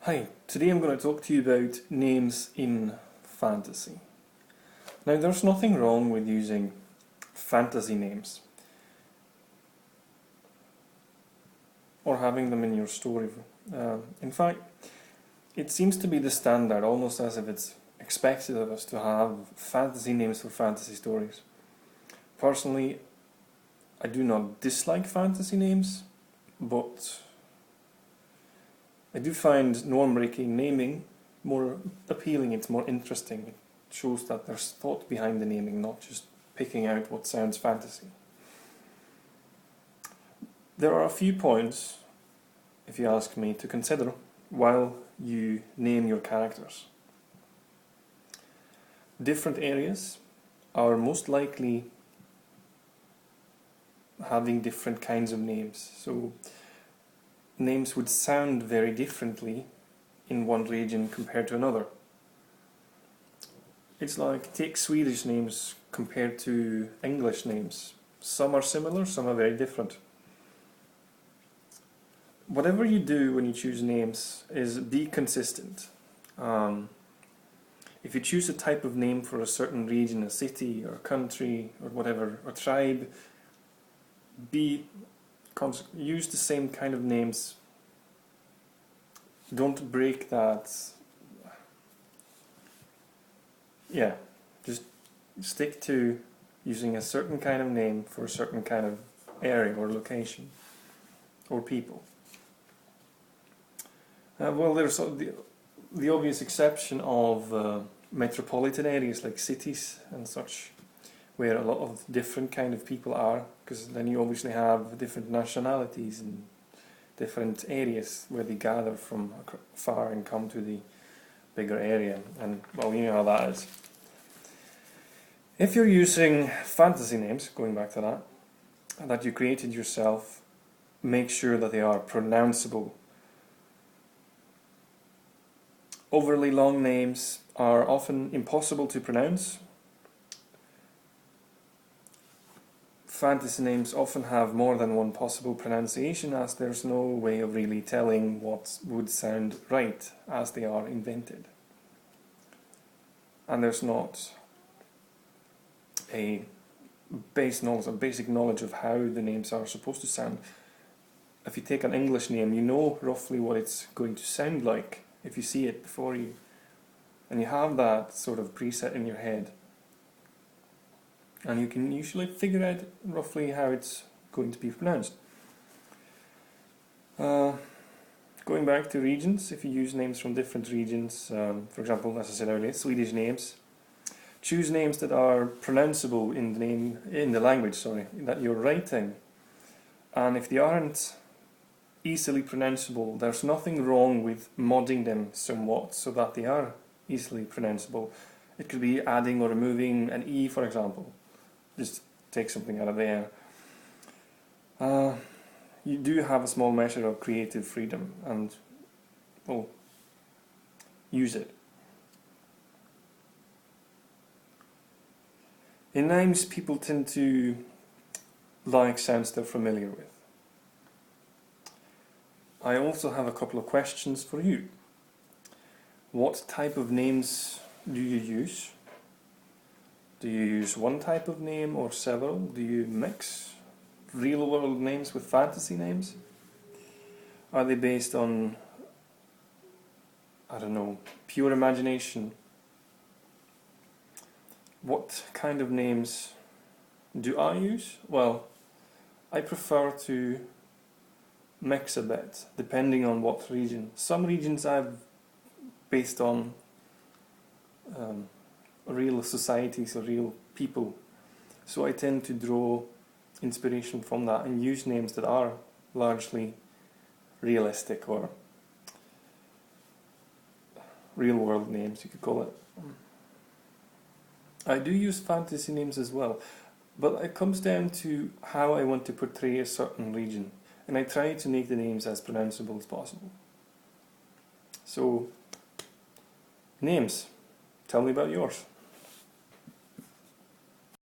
Hi, today I'm going to talk to you about names in fantasy. Now, there's nothing wrong with using fantasy names or having them in your story. In fact, it seems to be the standard, almost as if it's expected of us to have fantasy names for fantasy stories. Personally, I do not dislike fantasy names, but I do find norm-breaking naming more appealing, it's more interesting. It shows that there's thought behind the naming, not just picking out what sounds fantasy. There are a few points, if you ask me, to consider while you name your characters. Different areas are most likely having different kinds of names. So names would sound very differently in one region compared to another. It's like, take Swedish names compared to English names. Some are similar, some are very different. Whatever you do when you choose names is be consistent. If you choose a type of name for a certain region, a city or country or whatever, or tribe, use the same kind of names. Don't break that. Yeah, just stick to using a certain kind of name for a certain kind of area or location or people. Well, there's the obvious exception of metropolitan areas like cities and such, where a lot of different kind of people are, because then you obviously have different nationalities and different areas where they gather from far and come to the bigger area, and well, you know how that is. If you're using fantasy names, going back to that you created yourself, make sure that they are pronounceable. Overly long names are often impossible to pronounce. Fantasy names often have more than one possible pronunciation, as there's no way of really telling what would sound right as they are invented. And there's not a basic knowledge of how the names are supposed to sound. If you take an English name, you know roughly what it's going to sound like if you see it before you, and you have that sort of preset in your head. And you can usually figure out roughly how it's going to be pronounced. Going back to regions, if you use names from different regions, for example, as I said earlier, Swedish names, choose names that are pronounceable in the language, that you're writing. And if they aren't easily pronounceable, there's nothing wrong with modding them somewhat so that they are easily pronounceable. It could be adding or removing an E, for example. Just take something out of there. You do have a small measure of creative freedom, and well, use it. In names, people tend to like sounds they're familiar with. I also have a couple of questions for you. What type of names do you use? Do you use one type of name or several? Do you mix real world names with fantasy names? Are they based on, I don't know, pure imagination? What kind of names do I use? Well, I prefer to mix a bit, depending on what region. Some regions I've based on real societies or real people, so I tend to draw inspiration from that and use names that are largely realistic or real world names, you could call it. I do use fantasy names as well, but it comes down to how I want to portray a certain region, and I try to make the names as pronounceable as possible. So, names, tell me about yours.